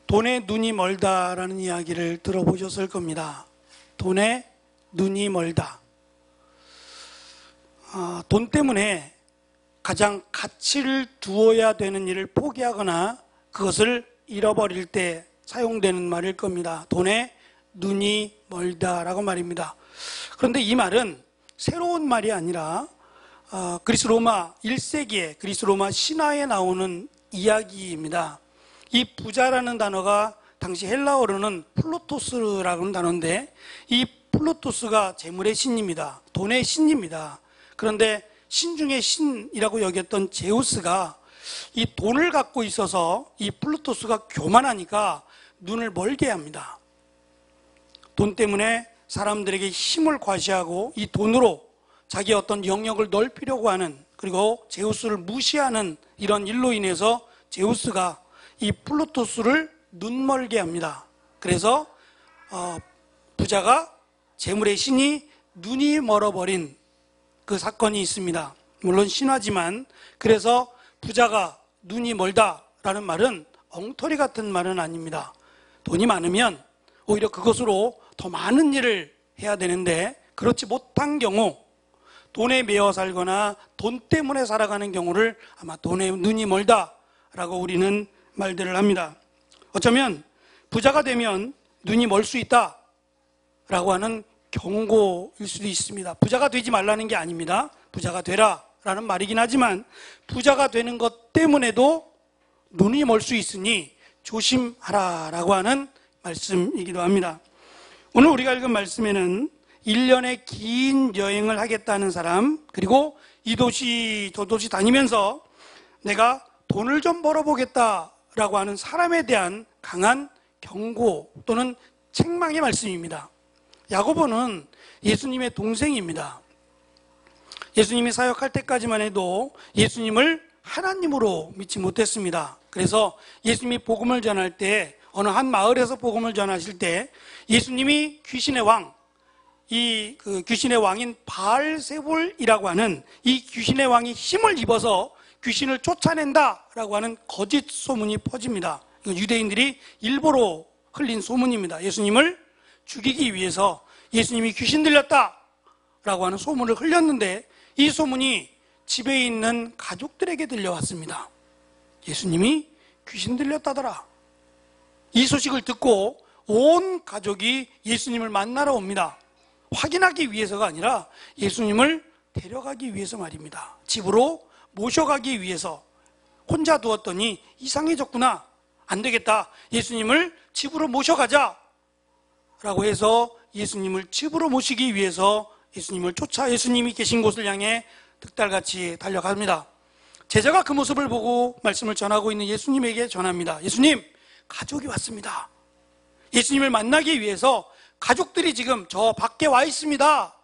돈에 눈이 멀다라는 이야기를 들어보셨을 겁니다. 돈에 눈이 멀다. 돈 때문에 가장 가치를 두어야 되는 일을 포기하거나 그것을 잃어버릴 때 사용되는 말일 겁니다. 돈에 눈이 멀다라고 말입니다. 그런데 이 말은 새로운 말이 아니라 그리스 로마 1세기에 그리스 로마 신화에 나오는 이야기입니다. 이 부자라는 단어가 당시 헬라어로는 플루토스라고 하는 단어인데, 이 플루토스가 재물의 신입니다. 돈의 신입니다. 그런데 신 중에 신이라고 여겼던 제우스가 이 돈을 갖고 있어서 이 플루토스가 교만하니까 눈을 멀게 합니다. 돈 때문에 사람들에게 힘을 과시하고 이 돈으로 자기의 어떤 영역을 넓히려고 하는, 그리고 제우스를 무시하는 이런 일로 인해서 제우스가 이 플루토스를 눈멀게 합니다. 그래서 부자가 재물의 신이 눈이 멀어버린 그 사건이 있습니다. 물론 신화지만, 그래서 부자가 눈이 멀다라는 말은 엉터리 같은 말은 아닙니다. 돈이 많으면 오히려 그것으로 더 많은 일을 해야 되는데, 그렇지 못한 경우, 돈에 매여 살거나 돈 때문에 살아가는 경우를 아마 돈에 눈이 멀다라고 우리는 말들을 합니다. 어쩌면 부자가 되면 눈이 멀 수 있다라고 하는 경고일 수도 있습니다. 부자가 되지 말라는 게 아닙니다. 부자가 되라 라는 말이긴 하지만, 부자가 되는 것 때문에도 눈이 멀 수 있으니 조심하라 라고 하는 말씀이기도 합니다. 오늘 우리가 읽은 말씀에는 1년의 긴 여행을 하겠다는 사람, 그리고 이 도시 저 도시 다니면서 내가 돈을 좀 벌어보겠다라고 하는 사람에 대한 강한 경고 또는 책망의 말씀입니다. 야고보는 예수님의 동생입니다. 예수님이 사역할 때까지만 해도 예수님을 하나님으로 믿지 못했습니다. 그래서 예수님이 복음을 전할 때, 어느 한 마을에서 복음을 전하실 때 예수님이 귀신의 왕, 그 귀신의 왕인 바알세불이라고 하는 이 귀신의 왕이 힘을 입어서 귀신을 쫓아낸다라고 하는 거짓 소문이 퍼집니다. 이건 유대인들이 일부러 흘린 소문입니다. 예수님을 죽이기 위해서 예수님이 귀신 들렸다라고 하는 소문을 흘렸는데, 이 소문이 집에 있는 가족들에게 들려왔습니다. 예수님이 귀신 들렸다더라. 이 소식을 듣고 온 가족이 예수님을 만나러 옵니다. 확인하기 위해서가 아니라 예수님을 데려가기 위해서 말입니다. 집으로 모셔가기 위해서. 혼자 두었더니 이상해졌구나, 안 되겠다, 예수님을 집으로 모셔가자 라고 해서 예수님을 집으로 모시기 위해서 예수님을 쫓아 예수님이 계신 곳을 향해 득달같이 달려갑니다. 제자가 그 모습을 보고 말씀을 전하고 있는 예수님에게 전합니다. 예수님, 가족이 왔습니다. 예수님을 만나기 위해서 가족들이 지금 저 밖에 와 있습니다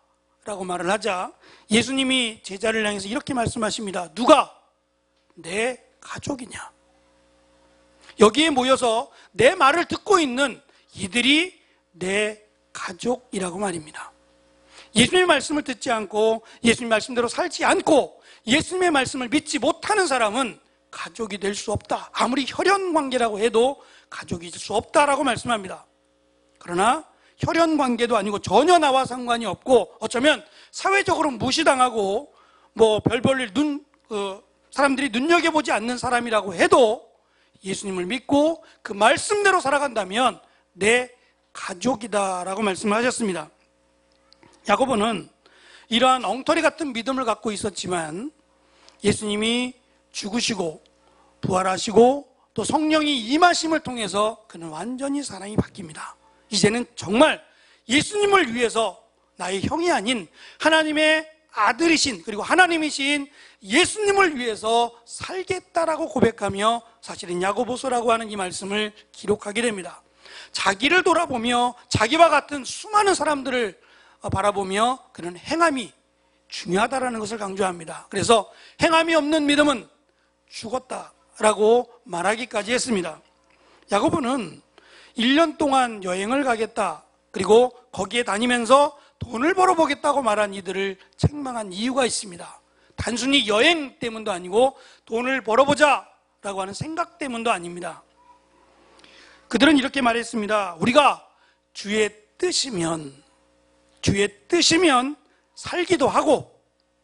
라고 말을 하자, 예수님이 제자를 향해서 이렇게 말씀하십니다. 누가 내 가족이냐? 여기에 모여서 내 말을 듣고 있는 이들이 내 가족이라고 말입니다. 예수님의 말씀을 듣지 않고 예수님 말씀대로 살지 않고 예수님의 말씀을 믿지 못하는 사람은 가족이 될 수 없다. 아무리 혈연관계라고 해도 가족이 될 수 없다라고 말씀합니다. 그러나 혈연관계도 아니고 전혀 나와 상관이 없고 어쩌면 사회적으로 무시당하고 별볼일 사람들이 눈여겨보지 않는 사람이라고 해도 예수님을 믿고 그 말씀대로 살아간다면 내 가족이다라고 말씀하셨습니다. 야고보는 이러한 엉터리 같은 믿음을 갖고 있었지만 예수님이 죽으시고 부활하시고 또 성령이 임하심을 통해서 그는 완전히 사람이 바뀝니다. 이제는 정말 예수님을 위해서 나의 형이 아닌 하나님의 아들이신, 그리고 하나님이신 예수님을 위해서 살겠다라고 고백하며 사실은 야고보서라고 하는 이 말씀을 기록하게 됩니다. 자기를 돌아보며 자기와 같은 수많은 사람들을 바라보며 그는 행함이 중요하다라는 것을 강조합니다. 그래서 행함이 없는 믿음은 죽었다라고 말하기까지 했습니다. 야고보는 1년 동안 여행을 가겠다, 그리고 거기에 다니면서 돈을 벌어보겠다고 말한 이들을 책망한 이유가 있습니다. 단순히 여행 때문도 아니고 돈을 벌어보자 라고 하는 생각 때문도 아닙니다. 그들은 이렇게 말했습니다. 우리가 주의 뜻이면 살기도 하고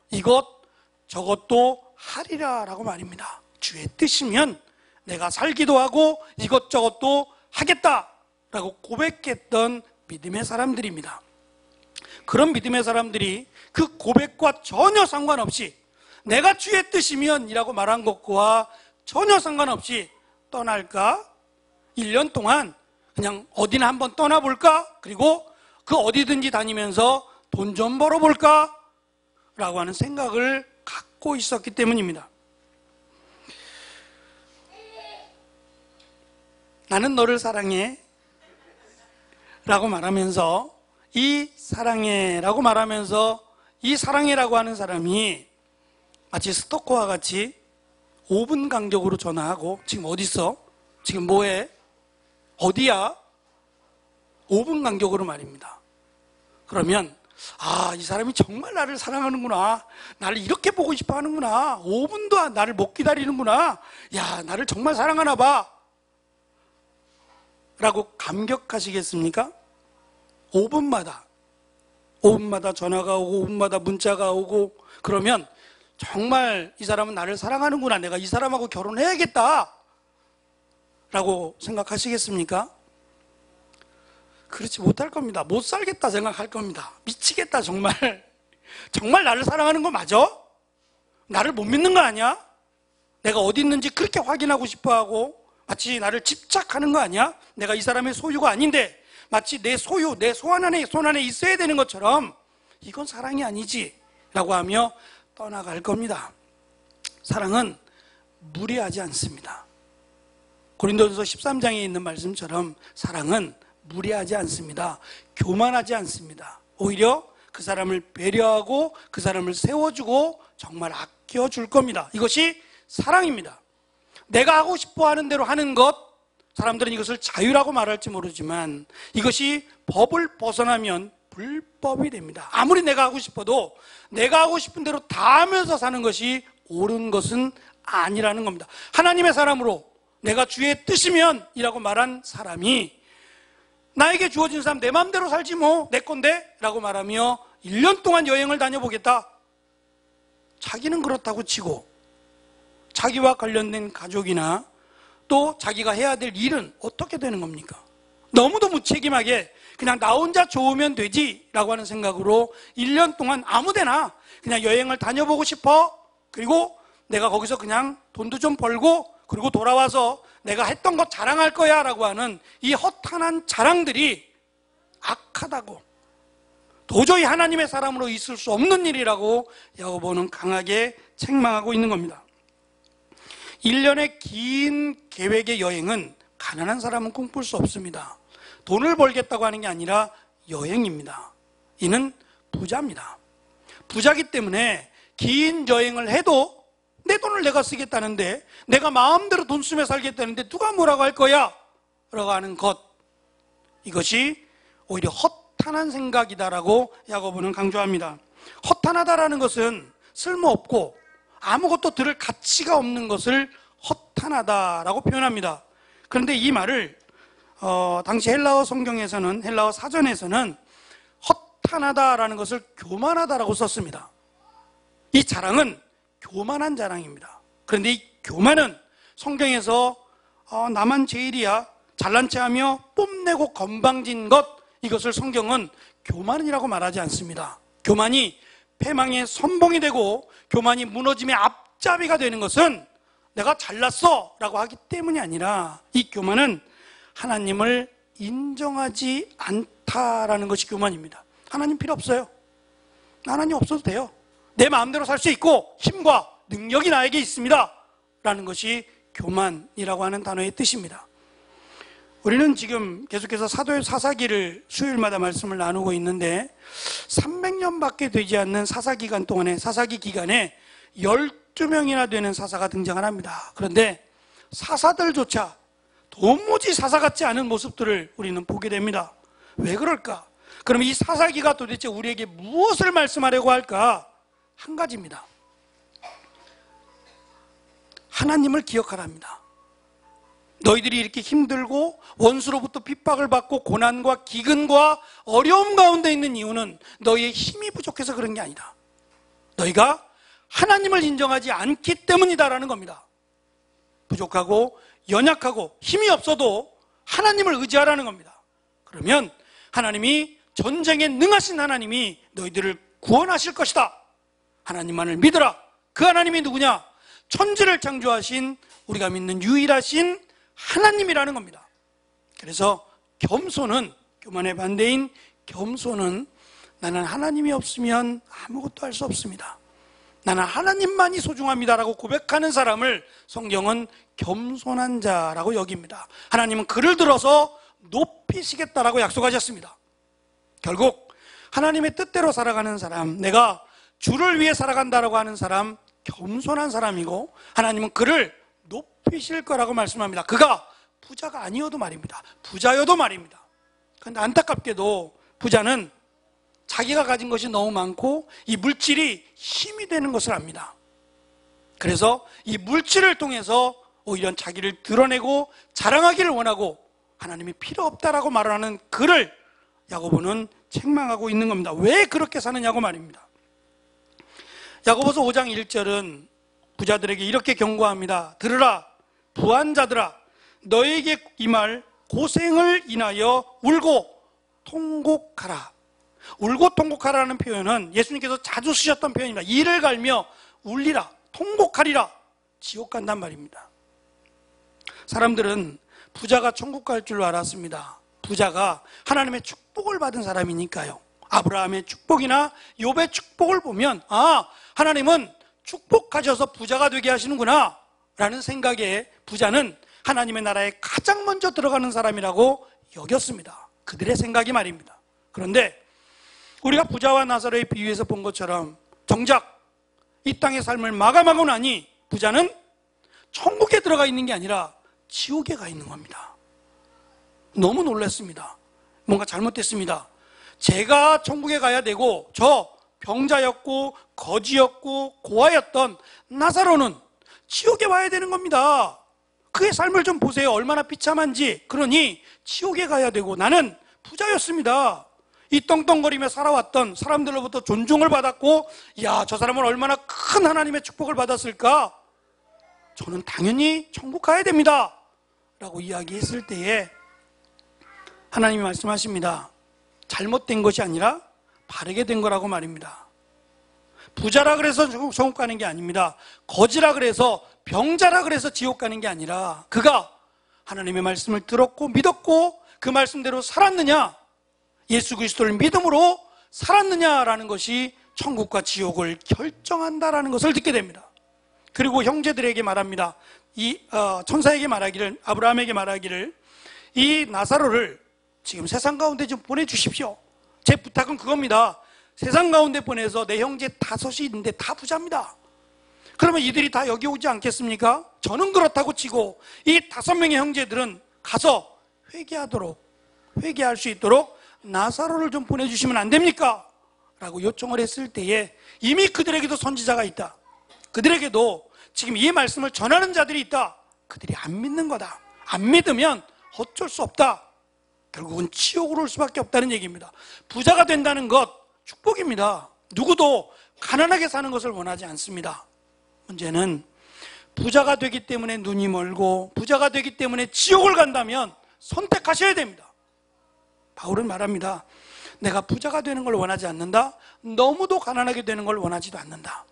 이것 저것도 하리라 라고 말입니다. 주의 뜻이면 내가 살기도 하고 이것저것도 하겠다 라고 고백했던 믿음의 사람들입니다. 그런 믿음의 사람들이 그 고백과 전혀 상관없이 내가 주의 뜻이면 이라고 말한 것과 전혀 상관없이 떠날까? 1년 동안 그냥 어디나 한번 떠나볼까? 그리고 그 어디든지 다니면서 돈 좀 벌어볼까? 라고 하는 생각을 갖고 있었기 때문입니다. 나는 너를 사랑해 라고 말하면서 이 사랑해 라고 말하면서 이 사랑해라고 하는 사람이 마치 스토커와 같이 5분 간격으로 전화하고 지금 어디 있어? 지금 뭐해? 어디야? 5분 간격으로 말입니다. 그러면 이 사람이 정말 나를 사랑하는구나. 나를 이렇게 보고 싶어 하는구나. 5분도 나를 못 기다리는구나. 야, 나를 정말 사랑하나 봐. 라고 감격하시겠습니까? 5분마다 전화가 오고 5분마다 문자가 오고 그러면 정말 이 사람은 나를 사랑하는구나. 내가 이 사람하고 결혼해야겠다. 라고 생각하시겠습니까? 그렇지 못할 겁니다. 못 살겠다 생각할 겁니다. 미치겠다 정말. 정말 나를 사랑하는 거 맞아? 나를 못 믿는 거 아니야? 내가 어디 있는지 그렇게 확인하고 싶어하고 마치 나를 집착하는 거 아니야? 내가 이 사람의 소유가 아닌데 마치 내 소유, 내 손 안에 있어야 되는 것처럼 이건 사랑이 아니지 라고 하며 떠나갈 겁니다. 사랑은 무리하지 않습니다. 고린도전서 13장에 있는 말씀처럼 사랑은 무리하지 않습니다. 교만하지 않습니다. 오히려 그 사람을 배려하고 그 사람을 세워주고 정말 아껴줄 겁니다. 이것이 사랑입니다. 내가 하고 싶어 하는 대로 하는 것, 사람들은 이것을 자유라고 말할지 모르지만 이것이 법을 벗어나면 불법이 됩니다. 아무리 내가 하고 싶어도 내가 하고 싶은 대로 다 하면서 사는 것이 옳은 것은 아니라는 겁니다. 하나님의 사람으로 내가 주의 뜻이면 이라고 말한 사람이 나에게 주어진 삶 내 마음대로 살지 뭐 내 건데 라고 말하며 1년 동안 여행을 다녀보겠다. 자기는 그렇다고 치고 자기와 관련된 가족이나 또 자기가 해야 될 일은 어떻게 되는 겁니까? 너무도 무책임하게 그냥 나 혼자 좋으면 되지 라고 하는 생각으로 1년 동안 아무데나 그냥 여행을 다녀보고 싶어. 그리고 내가 거기서 그냥 돈도 좀 벌고 그리고 돌아와서 내가 했던 것 자랑할 거야 라고 하는 이 허탄한 자랑들이 악하다고, 도저히 하나님의 사람으로 있을 수 없는 일이라고 야고보는 강하게 책망하고 있는 겁니다. 1년의 긴 계획의 여행은 가난한 사람은 꿈꿀 수 없습니다. 돈을 벌겠다고 하는 게 아니라 여행입니다. 이는 부자입니다. 부자기 때문에 긴 여행을 해도 내 돈을 내가 쓰겠다는데, 내가 마음대로 돈 쓰며 살겠다는데 누가 뭐라고 할 거야? 라고 하는 것, 이것이 오히려 허탄한 생각이다라고 야고보는 강조합니다. 허탄하다라는 것은 쓸모없고 아무것도 들을 가치가 없는 것을 허탄하다라고 표현합니다. 그런데 이 말을 당시 헬라어 성경에서는, 헬라어 사전에서는 허탄하다라는 것을 교만하다라고 썼습니다. 이 자랑은 교만한 자랑입니다. 그런데 이 교만은 성경에서 나만 제일이야, 잘난 체하며 뽐내고 건방진 것, 이것을 성경은 교만이라고 말하지 않습니다. 교만이 패망의 선봉이 되고 교만이 무너짐의 앞잡이가 되는 것은 내가 잘났어 라고 하기 때문이 아니라, 이 교만은 하나님을 인정하지 않다라는 것이 교만입니다. 하나님 필요 없어요. 하나님 없어도 돼요. 내 마음대로 살 수 있고 힘과 능력이 나에게 있습니다 라는 것이 교만이라고 하는 단어의 뜻입니다. 우리는 지금 계속해서 사도의 사사기를 수요일마다 말씀을 나누고 있는데 300년밖에 되지 않는 사사기간 동안에, 사사기 기간에 12명이나 되는 사사가 등장을 합니다. 그런데 사사들조차 도무지 사사 같지 않은 모습들을 우리는 보게 됩니다. 왜 그럴까? 그럼 이 사사기가 도대체 우리에게 무엇을 말씀하려고 할까? 한 가지입니다. 하나님을 기억하랍니다. 너희들이 이렇게 힘들고 원수로부터 핍박을 받고 고난과 기근과 어려움 가운데 있는 이유는 너희의 힘이 부족해서 그런 게 아니다. 너희가 하나님을 인정하지 않기 때문이다라는 겁니다. 부족하고 연약하고 힘이 없어도 하나님을 의지하라는 겁니다. 그러면 하나님이 전쟁에 능하신 하나님이 너희들을 구원하실 것이다. 하나님만을 믿어라. 그 하나님이 누구냐? 천지를 창조하신 우리가 믿는 유일하신 하나님이라는 겁니다. 그래서 겸손은, 교만의 반대인 겸손은 나는 하나님이 없으면 아무것도 할 수 없습니다. 나는 하나님만이 소중합니다라고 고백하는 사람을 성경은 겸손한 자라고 여깁니다. 하나님은 그를 들어서 높이시겠다라고 약속하셨습니다. 결국 하나님의 뜻대로 살아가는 사람, 내가 주를 위해 살아간다라고 하는 사람, 겸손한 사람이고 하나님은 그를 높이실 거라고 말씀합니다. 그가 부자가 아니어도 말입니다. 부자여도 말입니다. 그런데 안타깝게도 부자는 자기가 가진 것이 너무 많고 이 물질이 힘이 되는 것을 압니다. 그래서 이 물질을 통해서 오히려 자기를 드러내고 자랑하기를 원하고 하나님이 필요 없다라고 말하는 그를 야고보는 책망하고 있는 겁니다. 왜 그렇게 사느냐고 말입니다. 야고보서 5장 1절은 부자들에게 이렇게 경고합니다. 들으라, 부한 자들아, 너에게 임할 고생을 인하여 울고 통곡하라. 울고 통곡하라는 표현은 예수님께서 자주 쓰셨던 표현입니다. 이를 갈며 울리라, 통곡하리라. 지옥 간단 말입니다. 사람들은 부자가 천국 갈 줄 알았습니다. 부자가 하나님의 축복을 받은 사람이니까요. 아브라함의 축복이나 욥의 축복을 보면 하나님은 축복하셔서 부자가 되게 하시는구나 라는 생각에 부자는 하나님의 나라에 가장 먼저 들어가는 사람이라고 여겼습니다. 그들의 생각이 말입니다. 그런데 우리가 부자와 나사로의 비유에서 본 것처럼 정작 이 땅의 삶을 마감하고 나니 부자는 천국에 들어가 있는 게 아니라 지옥에 가 있는 겁니다. 너무 놀랐습니다. 뭔가 잘못됐습니다. 제가 천국에 가야 되고 저 병자였고 거지였고 고아였던 나사로는 지옥에 와야 되는 겁니다. 그의 삶을 좀 보세요. 얼마나 비참한지. 그러니 지옥에 가야 되고 나는 부자였습니다. 이 떵떵거리며 살아왔던 사람들로부터 존중을 받았고 저 사람은 얼마나 큰 하나님의 축복을 받았을까? 저는 당연히 천국 가야 됩니다 라고 이야기했을 때에 하나님이 말씀하십니다. 잘못된 것이 아니라 바르게 된 거라고 말입니다. 부자라 그래서 천국 가는 게 아닙니다. 거지라 그래서 병자라 그래서 지옥 가는 게 아니라 그가 하나님의 말씀을 들었고 믿었고 그 말씀대로 살았느냐, 예수 그리스도를 믿음으로 살았느냐라는 것이 천국과 지옥을 결정한다라는 것을 듣게 됩니다. 그리고 형제들에게 말합니다. 천사에게 말하기를, 아브라함에게 말하기를, 이 나사로를 지금 세상 가운데 좀 보내주십시오. 제 부탁은 그겁니다. 세상 가운데 보내서 내 형제 5이 있는데 다 부자입니다. 그러면 이들이 다 여기 오지 않겠습니까? 저는 그렇다고 치고 이 5명의 형제들은 가서 회개할 수 있도록 나사로를 좀 보내주시면 안 됩니까? 라고 요청을 했을 때에 이미 그들에게도 선지자가 있다. 그들에게도 지금 이 말씀을 전하는 자들이 있다. 그들이 안 믿는 거다. 안 믿으면 어쩔 수 없다. 결국은 지옥으로 올 수밖에 없다는 얘기입니다. 부자가 된다는 것 축복입니다. 누구도 가난하게 사는 것을 원하지 않습니다. 문제는 부자가 되기 때문에 눈이 멀고 부자가 되기 때문에 지옥을 간다면 선택하셔야 됩니다. 바울은 말합니다. 내가 부자가 되는 걸 원하지 않는다. 너무도 가난하게 되는 걸 원하지도 않는다.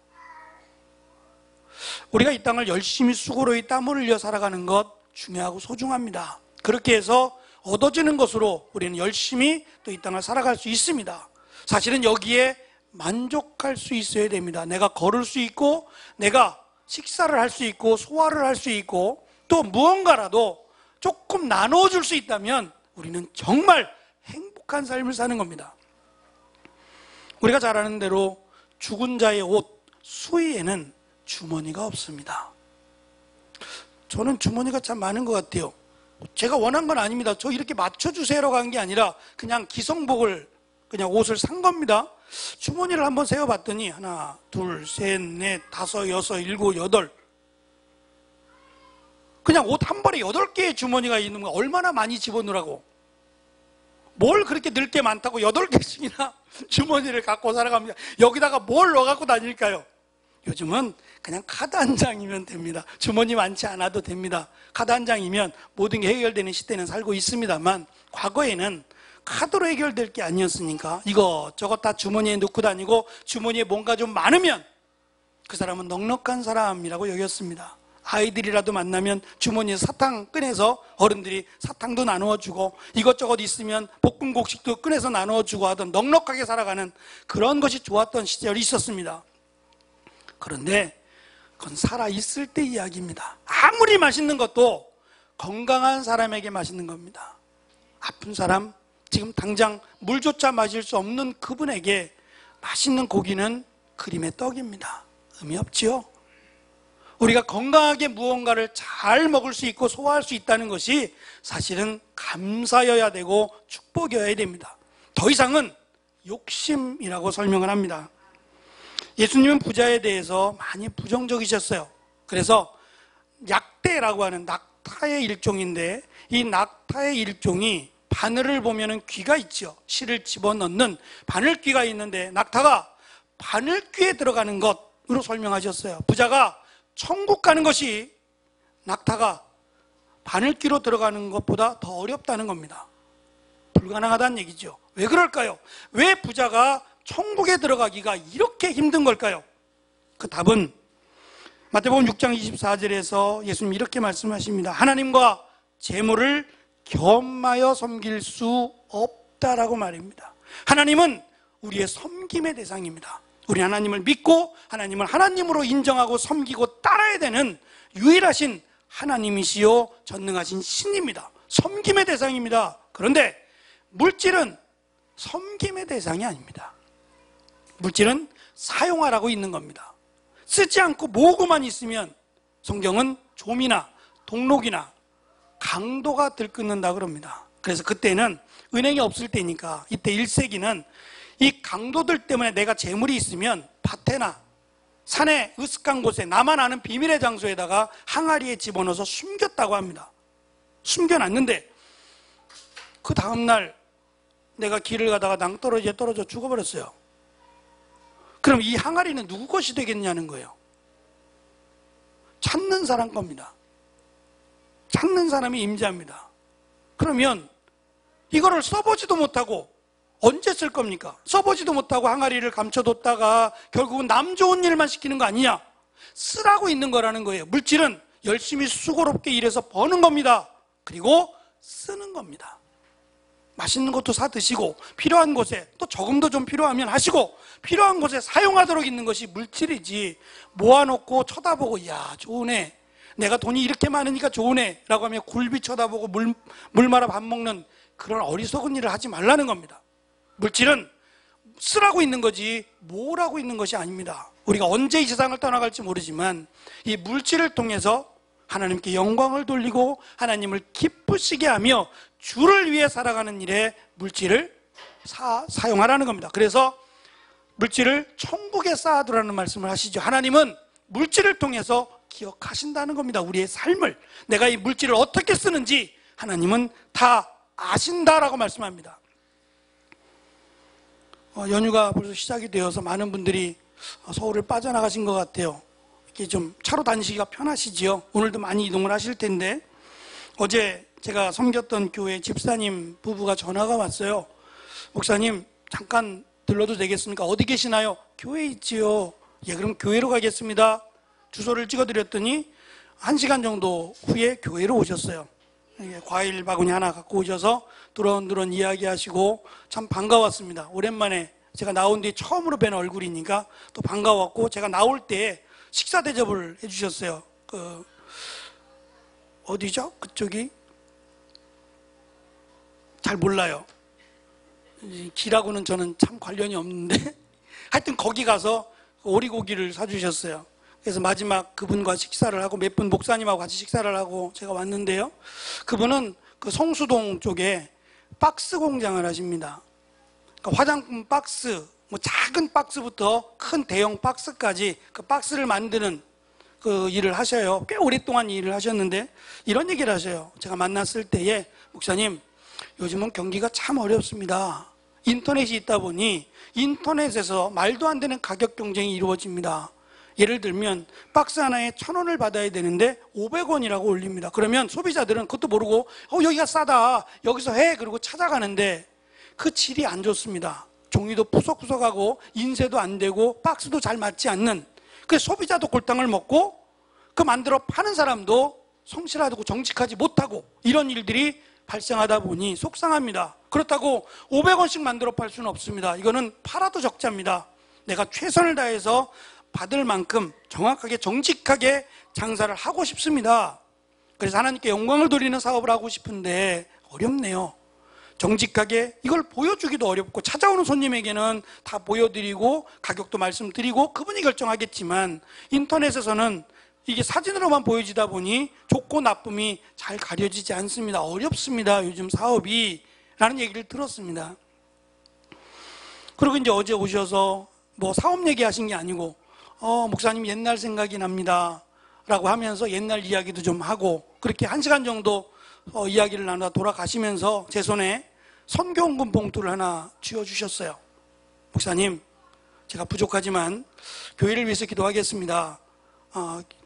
우리가 이 땅을 열심히 수고로이 땀을 흘려 살아가는 것 중요하고 소중합니다. 그렇게 해서 얻어지는 것으로 우리는 열심히 또 이 땅을 살아갈 수 있습니다. 사실은 여기에 만족할 수 있어야 됩니다. 내가 걸을 수 있고 내가 식사를 할 수 있고 소화를 할 수 있고 또 무언가라도 조금 나눠줄 수 있다면 우리는 정말 행복한 삶을 사는 겁니다. 우리가 잘 아는 대로 죽은 자의 옷 수의에는 주머니가 없습니다. 저는 주머니가 참 많은 것 같아요. 제가 원한 건 아닙니다. 저 이렇게 맞춰주세요라고 한 게 아니라 그냥 기성복을 그냥 옷을 산 겁니다. 주머니를 한번 세어봤더니 하나, 둘, 셋, 넷, 다섯, 여섯, 일곱, 여덟. 그냥 옷 한 벌에 8개의 주머니가 있는 거 얼마나 많이 집어넣으라고. 뭘 그렇게 늘 게 많다고 8개씩이나 주머니를 갖고 살아갑니다. 여기다가 뭘 넣어갖고 다닐까요? 요즘은 그냥 카드 한 장이면 됩니다. 주머니 많지 않아도 됩니다. 카드 한 장이면 모든 게 해결되는 시대는 살고 있습니다만, 과거에는 카드로 해결될 게 아니었으니까 이것저것 다 주머니에 넣고 다니고, 주머니에 뭔가 좀 많으면 그 사람은 넉넉한 사람이라고 여겼습니다. 아이들이라도 만나면 주머니에 사탕 꺼내서 어른들이 사탕도 나누어 주고, 이것저것 있으면 볶음곡식도 꺼내서 나누어 주고 하던 넉넉하게 살아가는 그런 것이 좋았던 시절이 있었습니다. 그런데 그건 살아있을 때 이야기입니다. 아무리 맛있는 것도 건강한 사람에게 맛있는 겁니다. 아픈 사람, 지금 당장 물조차 마실 수 없는 그분에게 맛있는 고기는 그림의 떡입니다. 의미 없지요? 우리가 건강하게 무언가를 잘 먹을 수 있고 소화할 수 있다는 것이 사실은 감사여야 되고 축복이어야 됩니다. 더 이상은 욕심이라고 설명을 합니다. 예수님은 부자에 대해서 많이 부정적이셨어요. 그래서 약대라고 하는 낙타의 일종인데, 이 낙타의 일종이 바늘을 보면 귀가 있죠. 실을 집어넣는 바늘귀가 있는데, 낙타가 바늘귀에 들어가는 것으로 설명하셨어요. 부자가 천국 가는 것이 낙타가 바늘귀로 들어가는 것보다 더 어렵다는 겁니다. 불가능하다는 얘기죠. 왜 그럴까요? 왜 부자가 천국에 들어가기가 이렇게 힘든 걸까요? 그 답은 마태복음 6장 24절에서 예수님이 이렇게 말씀하십니다. 하나님과 재물을 겸하여 섬길 수 없다라고 말입니다. 하나님은 우리의 섬김의 대상입니다. 우리 하나님을 믿고 하나님을 하나님으로 인정하고 섬기고 따라야 되는 유일하신 하나님이시요 전능하신 신입니다. 섬김의 대상입니다. 그런데 물질은 섬김의 대상이 아닙니다. 물질은 사용하라고 있는 겁니다. 쓰지 않고 모으고만 있으면 성경은 좀이나 동록이나 강도가 들끓는다 그럽니다. 그래서 그때는 은행이 없을 때니까, 이때 1세기는 이 강도들 때문에 내가 재물이 있으면 밭에나 산에 으슥한 곳에 나만 아는 비밀의 장소에다가 항아리에 집어넣어서 숨겼다고 합니다. 숨겨놨는데 그 다음날 내가 길을 가다가 낭떠러지에 떨어져 죽어버렸어요. 그럼 이 항아리는 누구 것이 되겠냐는 거예요. 찾는 사람 겁니다. 찾는 사람이 임자입니다. 그러면 이거를 써보지도 못하고 언제 쓸 겁니까? 써보지도 못하고 항아리를 감춰뒀다가 결국은 남 좋은 일만 시키는 거 아니냐? 쓰라고 있는 거라는 거예요. 물질은 열심히 수고롭게 일해서 버는 겁니다. 그리고 쓰는 겁니다. 맛있는 것도 사 드시고, 필요한 곳에 또 조금도 좀 필요하면 하시고, 필요한 곳에 사용하도록 있는 것이 물질이지, 모아놓고 쳐다보고 야 좋으네, 내가 돈이 이렇게 많으니까 좋으네 라고 하며 굴비 쳐다보고 물 말아 밥 먹는 그런 어리석은 일을 하지 말라는 겁니다. 물질은 쓰라고 있는 거지 모으라고 있는 것이 아닙니다. 우리가 언제 이 세상을 떠나갈지 모르지만 이 물질을 통해서 하나님께 영광을 돌리고 하나님을 기쁘시게 하며 주를 위해 살아가는 일에 물질을 사용하라는 겁니다. 그래서 물질을 천국에 쌓아두라는 말씀을 하시죠. 하나님은 물질을 통해서 기억하신다는 겁니다. 우리의 삶을, 내가 이 물질을 어떻게 쓰는지 하나님은 다 아신다라고 말씀합니다. 연휴가 벌써 시작이 되어서 많은 분들이 서울을 빠져나가신 것 같아요. 이렇게 좀 차로 다니시기가 편하시지요. 오늘도 많이 이동을 하실 텐데, 어제 제가 섬겼던 교회 집사님 부부가 전화가 왔어요. 목사님 잠깐 들러도 되겠습니까? 어디 계시나요? 교회에 있지요. 예, 그럼 교회로 가겠습니다. 주소를 찍어드렸더니 1시간 정도 후에 교회로 오셨어요. 과일 바구니 하나 갖고 오셔서 두런두런 이야기하시고 참 반가웠습니다. 오랜만에 제가 나온 뒤에 처음으로 뵌 얼굴이니까 또 반가웠고, 제가 나올 때 식사 대접을 해주셨어요. 어디죠? 그쪽이? 잘 몰라요. 길하고는 저는 참 관련이 없는데 하여튼 거기 가서 오리고기를 사주셨어요. 그래서 마지막 그분과 식사를 하고, 몇 분 목사님하고 같이 식사를 하고 제가 왔는데요. 그분은 그 성수동 쪽에 박스 공장을 하십니다. 그러니까 화장품 박스, 뭐 작은 박스부터 큰 대형 박스까지 그 박스를 만드는 그 일을 하셔요. 꽤 오랫동안 이 일을 하셨는데 이런 얘기를 하셔요. 제가 만났을 때에 목사님, 요즘은 경기가 참 어렵습니다. 인터넷이 있다 보니 인터넷에서 말도 안 되는 가격 경쟁이 이루어집니다. 예를 들면 박스 하나에 1,000원을 받아야 되는데 500원이라고 올립니다. 그러면 소비자들은 그것도 모르고 여기가 싸다, 여기서 해, 그리고 찾아가는데 그 질이 안 좋습니다. 종이도 푸석푸석하고 인쇄도 안 되고 박스도 잘 맞지 않는, 그래서 소비자도 골탕을 먹고 그 만들어 파는 사람도 성실하고 정직하지 못하고 이런 일들이 발생하다 보니 속상합니다. 그렇다고 500원씩 만들어 팔 수는 없습니다. 이거는 팔아도 적자입니다. 내가 최선을 다해서 받을 만큼 정확하게 정직하게 장사를 하고 싶습니다. 그래서 하나님께 영광을 돌리는 사업을 하고 싶은데 어렵네요. 정직하게 이걸 보여주기도 어렵고, 찾아오는 손님에게는 다 보여드리고 가격도 말씀드리고 그분이 결정하겠지만 인터넷에서는 이게 사진으로만 보여지다 보니 좋고 나쁨이 잘 가려지지 않습니다. 어렵습니다, 요즘 사업이, 라는 얘기를 들었습니다. 그리고 이제 어제 오셔서 뭐 사업 얘기하신 게 아니고 목사님 옛날 생각이 납니다 라고 하면서 옛날 이야기도 좀 하고, 그렇게 1시간 정도 이야기를 나누다 돌아가시면서 제 손에 선교헌금 봉투를 하나 쥐어주셨어요. 목사님, 제가 부족하지만 교회를 위해서 기도하겠습니다.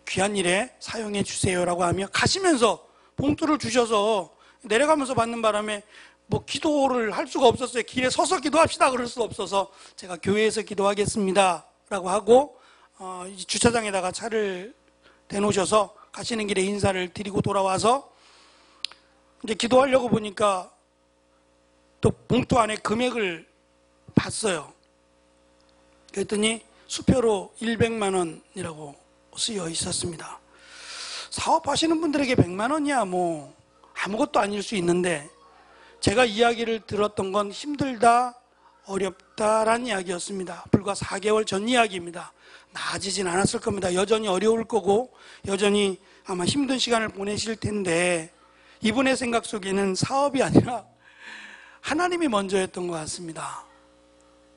귀한 일에 사용해 주세요라고 하며 가시면서 봉투를 주셔서 내려가면서 받는 바람에 뭐 기도를 할 수가 없었어요. 길에 서서 기도합시다 그럴 수 없어서 제가 교회에서 기도하겠습니다 라고 하고 주차장에다가 차를 대놓으셔서 가시는 길에 인사를 드리고 돌아와서 이제 기도하려고 보니까 또 봉투 안에 금액을 봤어요. 그랬더니 수표로 100만 원이라고 쓰여 있었습니다. 사업하시는 분들에게 100만 원이야 뭐 아무것도 아닐 수 있는데, 제가 이야기를 들었던 건 힘들다, 어렵다라는 이야기였습니다. 불과 4개월 전 이야기입니다. 나아지진 않았을 겁니다. 여전히 어려울 거고 여전히 아마 힘든 시간을 보내실 텐데, 이분의 생각 속에는 사업이 아니라 하나님이 먼저였던 것 같습니다.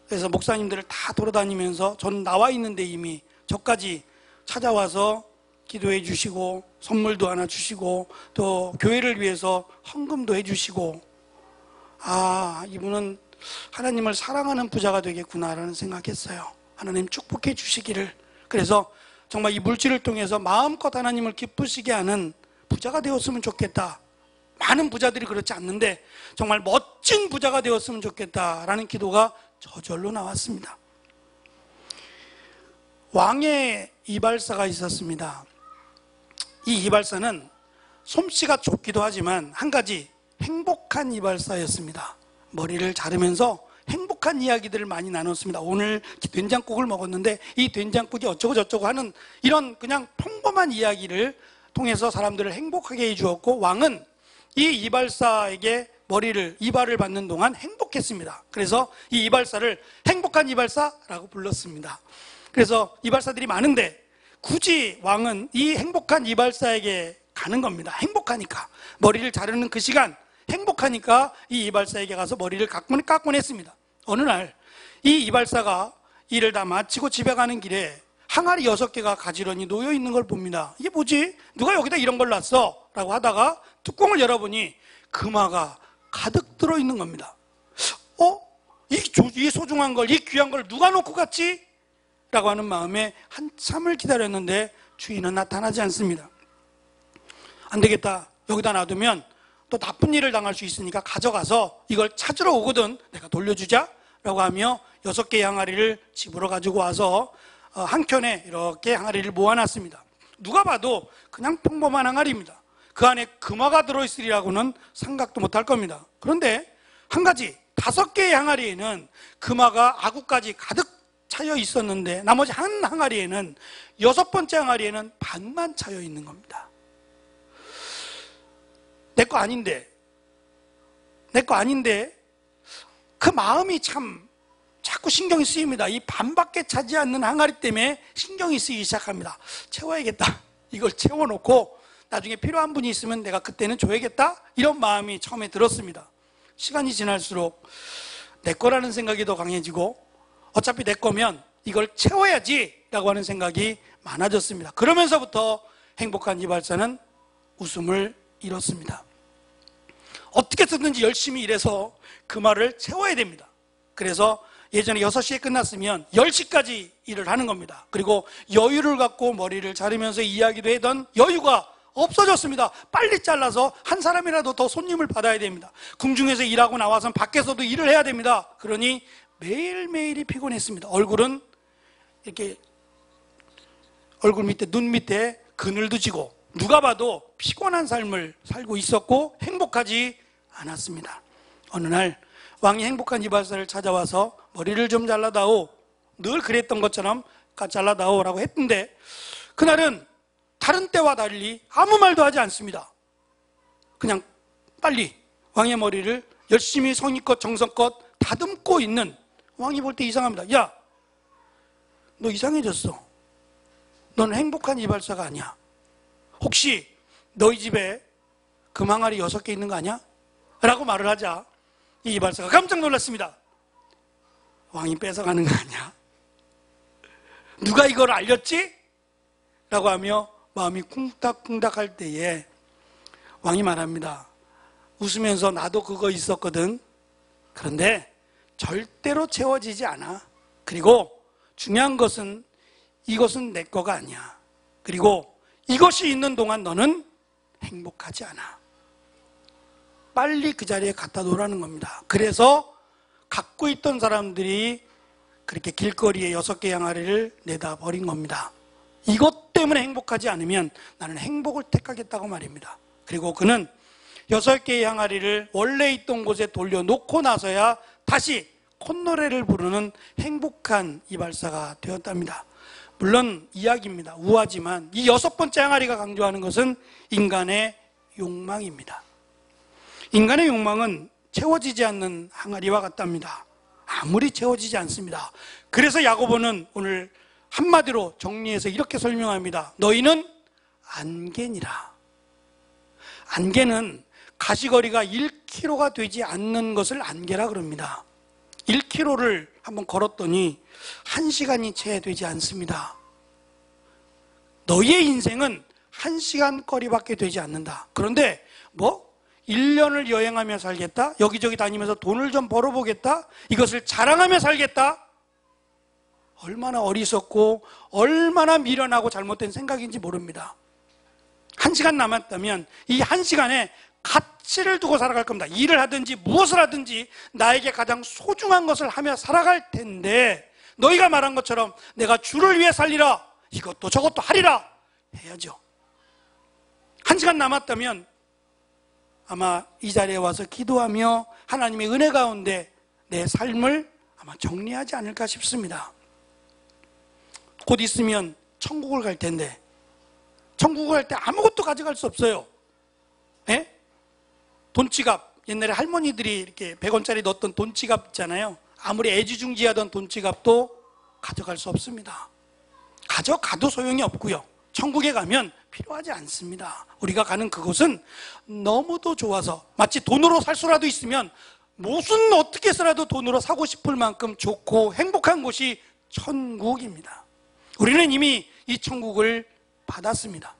그래서 목사님들을 다 돌아다니면서, 전 나와 있는데 이미 저까지 찾아와서 기도해 주시고 선물도 하나 주시고 또 교회를 위해서 헌금도 해 주시고, 이분은 하나님을 사랑하는 부자가 되겠구나라는 생각했어요. 하나님 축복해 주시기를. 그래서 정말 이 물질을 통해서 마음껏 하나님을 기쁘시게 하는 부자가 되었으면 좋겠다. 많은 부자들이 그렇지 않는데 정말 멋진 부자가 되었으면 좋겠다라는 기도가 저절로 나왔습니다. 왕의 이발사가 있었습니다. 이 이발사는 솜씨가 좋기도 하지만 한 가지 행복한 이발사였습니다. 머리를 자르면서 행복한 이야기들을 많이 나눴습니다. 오늘 된장국을 먹었는데 이 된장국이 어쩌고 저쩌고 하는 이런 그냥 평범한 이야기를 통해서 사람들을 행복하게 해주었고, 왕은 이 이발사에게 이발을 받는 동안 행복했습니다. 그래서 이 이발사를 행복한 이발사라고 불렀습니다. 그래서 이발사들이 많은데 굳이 왕은 이 행복한 이발사에게 가는 겁니다. 행복하니까. 머리를 자르는 그 시간 행복하니까 이 이발사에게 가서 머리를 깎곤 했습니다. 어느 날 이 이발사가 일을 다 마치고 집에 가는 길에 항아리 6개가 가지런히 놓여 있는 걸 봅니다. 이게 뭐지? 누가 여기다 이런 걸 놨어? 라고 하다가 뚜껑을 열어보니 금화가 가득 들어있는 겁니다. 이 소중한 걸, 이 귀한 걸 누가 놓고 갔지? 라고 하는 마음에 한참을 기다렸는데 주인은 나타나지 않습니다. 안 되겠다, 여기다 놔두면 또 나쁜 일을 당할 수 있으니까 가져가서 이걸 찾으러 오거든 내가 돌려주자 라고 하며 6개의 항아리를 집으로 가지고 와서 한 켠에 이렇게 항아리를 모아놨습니다. 누가 봐도 그냥 평범한 항아리입니다. 그 안에 금화가 들어있으리라고는 생각도 못할 겁니다. 그런데 한 가지, 5개의 항아리에는 금화가 아구까지 가득 차여 있었는데 나머지 한 항아리에는 6번째 항아리에는 반만 차여 있는 겁니다. 내 거 아닌데 그 마음이 참 자꾸 신경이 쓰입니다. 이 반밖에 차지 않는 항아리 때문에 신경이 쓰이기 시작합니다. 채워야겠다. 이걸 채워놓고 나중에 필요한 분이 있으면 내가 그때는 줘야겠다. 이런 마음이 처음에 들었습니다. 시간이 지날수록 내 거라는 생각이 더 강해지고 어차피 내 거면 이걸 채워야지 라고 하는 생각이 많아졌습니다. 그러면서부터 행복한 이발사는 웃음을 잃었습니다. 어떻게 해서든지 열심히 일해서 그 말을 채워야 됩니다. 그래서 예전에 6시에 끝났으면 10시까지 일을 하는 겁니다. 그리고 여유를 갖고 머리를 자르면서 이야기도 하던 여유가 없어졌습니다. 빨리 잘라서 한 사람이라도 더 손님을 받아야 됩니다. 궁중에서 일하고 나와서 밖에서도 일을 해야 됩니다. 그러니 매일매일이 피곤했습니다. 얼굴은 이렇게 얼굴 밑에, 눈 밑에 그늘도 지고 누가 봐도 피곤한 삶을 살고 있었고 행복하지 않았습니다. 어느 날 왕이 행복한 이발사를 찾아와서 머리를 좀 잘라다오, 늘 그랬던 것처럼 잘라다오라고 했는데 그날은 다른 때와 달리 아무 말도 하지 않습니다. 그냥 빨리 왕의 머리를 열심히 성의껏 정성껏 다듬고 있는, 왕이 볼 때 이상합니다. 야, 너 이상해졌어. 넌 행복한 이발사가 아니야. 혹시 너희 집에 금항아리 6개 있는 거 아니야? 라고 말을 하자 이 이발사가 깜짝 놀랐습니다. 왕이 뺏어가는 거 아니야? 누가 이걸 알렸지? 라고 하며 마음이 쿵닥쿵닥 할 때에 왕이 말합니다. 웃으면서 나도 그거 있었거든. 그런데 절대로 채워지지 않아. 그리고 중요한 것은 이것은 내 거가 아니야. 그리고 이것이 있는 동안 너는 행복하지 않아. 빨리 그 자리에 갖다 놓으라는 겁니다. 그래서 갖고 있던 사람들이 그렇게 길거리에 6개의 항아리를 내다 버린 겁니다. 이것 때문에 행복하지 않으면 나는 행복을 택하겠다고 말입니다. 그리고 그는 6개의 항아리를 원래 있던 곳에 돌려놓고 나서야 다시 콧노래를 부르는 행복한 이발사가 되었답니다. 물론 이야기입니다. 우아지만 이 6번째 항아리가 강조하는 것은 인간의 욕망입니다. 인간의 욕망은 채워지지 않는 항아리와 같답니다. 아무리 채워지지 않습니다. 그래서 야고보는 오늘 한마디로 정리해서 이렇게 설명합니다. 너희는 안개니라. 안개는 가시거리가 1km가 되지 않는 것을 안개라 그럽니다. 1km를 한번 걸었더니 1시간이 채 되지 않습니다. 너희의 인생은 1시간 거리밖에 되지 않는다. 그런데 1년을 여행하며 살겠다? 여기저기 다니면서 돈을 좀 벌어보겠다? 이것을 자랑하며 살겠다? 얼마나 어리석고 얼마나 미련하고 잘못된 생각인지 모릅니다. 1시간 남았다면 이 1시간에 가치를 두고 살아갈 겁니다. 일을 하든지 무엇을 하든지 나에게 가장 소중한 것을 하며 살아갈 텐데 너희가 말한 것처럼 내가 주를 위해 살리라, 이것도 저것도 하리라 해야죠. 1시간 남았다면 아마 이 자리에 와서 기도하며 하나님의 은혜 가운데 내 삶을 아마 정리하지 않을까 싶습니다. 곧 있으면 천국을 갈 텐데 천국을 갈 때 아무것도 가져갈 수 없어요. 예? 돈지갑, 옛날에 할머니들이 이렇게 100원짜리 넣었던 돈지갑 있잖아요. 아무리 애지중지하던 돈지갑도 가져갈 수 없습니다. 가져가도 소용이 없고요. 천국에 가면 필요하지 않습니다. 우리가 가는 그곳은 너무도 좋아서 마치 돈으로 살 수라도 있으면 무슨 어떻게 해서라도 돈으로 사고 싶을 만큼 좋고 행복한 곳이 천국입니다. 우리는 이미 이 천국을 받았습니다.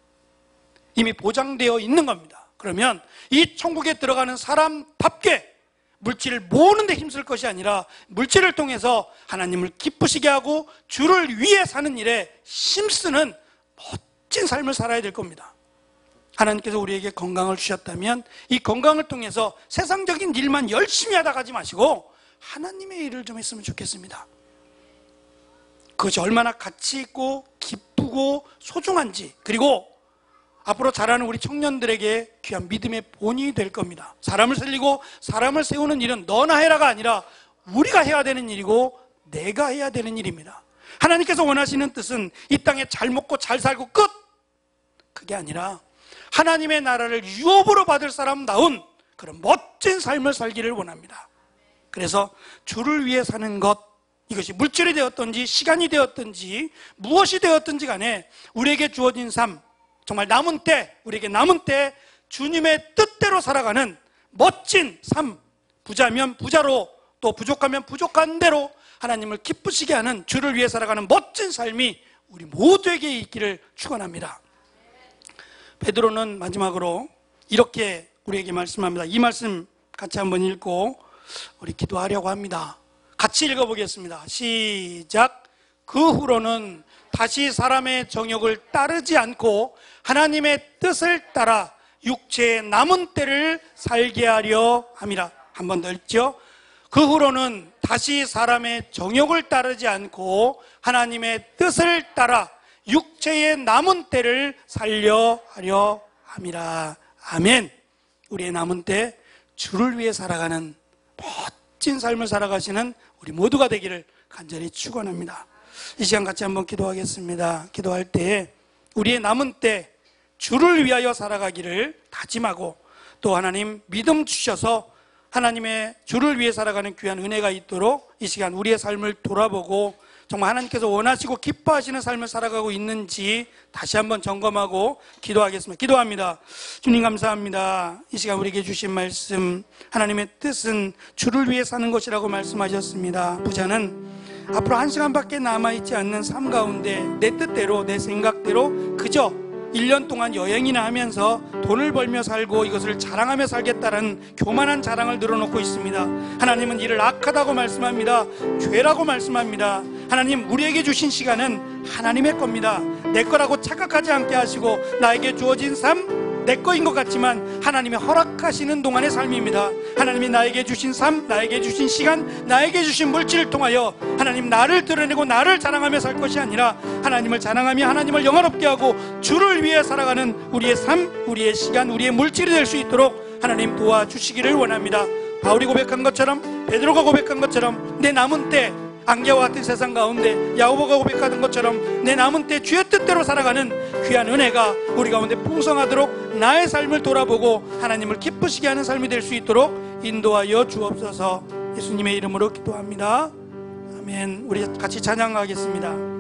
이미 보장되어 있는 겁니다. 그러면 이 천국에 들어가는 사람답게 물질을 모으는 데 힘쓸 것이 아니라 물질을 통해서 하나님을 기쁘시게 하고 주를 위해 사는 일에 힘쓰는 멋진 삶을 살아야 될 겁니다. 하나님께서 우리에게 건강을 주셨다면 이 건강을 통해서 세상적인 일만 열심히 하다 가지 마시고 하나님의 일을 좀 했으면 좋겠습니다. 그것이 얼마나 가치 있고 기쁘고 소중한지, 그리고 앞으로 자라는 우리 청년들에게 귀한 믿음의 본이 될 겁니다. 사람을 살리고 사람을 세우는 일은 너나 해라가 아니라 우리가 해야 되는 일이고 내가 해야 되는 일입니다. 하나님께서 원하시는 뜻은 이 땅에 잘 먹고 잘 살고 끝! 그게 아니라 하나님의 나라를 유업으로 받을 사람다운 그런 멋진 삶을 살기를 원합니다. 그래서 주를 위해 사는 것, 이것이 물질이 되었든지 시간이 되었든지 무엇이 되었든지 간에 우리에게 주어진 삶, 정말 남은 때, 우리에게 남은 때 주님의 뜻대로 살아가는 멋진 삶, 부자면 부자로, 또 부족하면 부족한 대로 하나님을 기쁘시게 하는 주를 위해 살아가는 멋진 삶이 우리 모두에게 있기를 축원합니다. 베드로는 마지막으로 이렇게 우리에게 말씀합니다. 이 말씀 같이 한번 읽고 우리 기도하려고 합니다. 같이 읽어보겠습니다. 시작. 그 후로는 다시 사람의 정욕을 따르지 않고 하나님의 뜻을 따라 육체의 남은 때를 살게 하려 함이라. 한 번 더 읽죠. 그 후로는 다시 사람의 정욕을 따르지 않고 하나님의 뜻을 따라 육체의 남은 때를 살려 하려 함이라. 아멘. 우리의 남은 때 주를 위해 살아가는 멋진 삶을 살아가시는 우리 모두가 되기를 간절히 축원합니다. 이 시간 같이 한번 기도하겠습니다. 기도할 때 우리의 남은 때 주를 위하여 살아가기를 다짐하고 또 하나님 믿음 주셔서 하나님의 주를 위해 살아가는 귀한 은혜가 있도록 이 시간 우리의 삶을 돌아보고 정말 하나님께서 원하시고 기뻐하시는 삶을 살아가고 있는지 다시 한번 점검하고 기도하겠습니다. 기도합니다. 주님 감사합니다. 이 시간 우리에게 주신 말씀, 하나님의 뜻은 주를 위해 사는 것이라고 말씀하셨습니다. 부자는 앞으로 1시간밖에 남아있지 않는 삶 가운데 내 뜻대로 내 생각대로 그저 1년 동안 여행이나 하면서 돈을 벌며 살고 이것을 자랑하며 살겠다는 교만한 자랑을 늘어놓고 있습니다. 하나님은 이를 악하다고 말씀합니다. 죄라고 말씀합니다. 하나님, 우리에게 주신 시간은 하나님의 겁니다. 내 거라고 착각하지 않게 하시고 나에게 주어진 삶 내 거인 것 같지만 하나님이 허락하시는 동안의 삶입니다. 하나님이 나에게 주신 삶, 나에게 주신 시간, 나에게 주신 물질을 통하여 하나님 나를 드러내고 나를 자랑하며 살 것이 아니라 하나님을 자랑하며 하나님을 영화롭게 하고 주를 위해 살아가는 우리의 삶, 우리의 시간, 우리의 물질이 될 수 있도록 하나님 도와주시기를 원합니다. 바울이 고백한 것처럼, 베드로가 고백한 것처럼 내 남은 때 안개와 같은 세상 가운데 야고보가 고백하던 것처럼 내 남은 때 주의 뜻대로 살아가는 귀한 은혜가 우리 가운데 풍성하도록 나의 삶을 돌아보고 하나님을 기쁘시게 하는 삶이 될 수 있도록 인도하여 주옵소서. 예수님의 이름으로 기도합니다. 아멘. 우리 같이 찬양하겠습니다.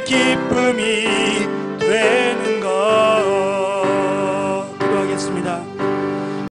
기쁨이 되는 것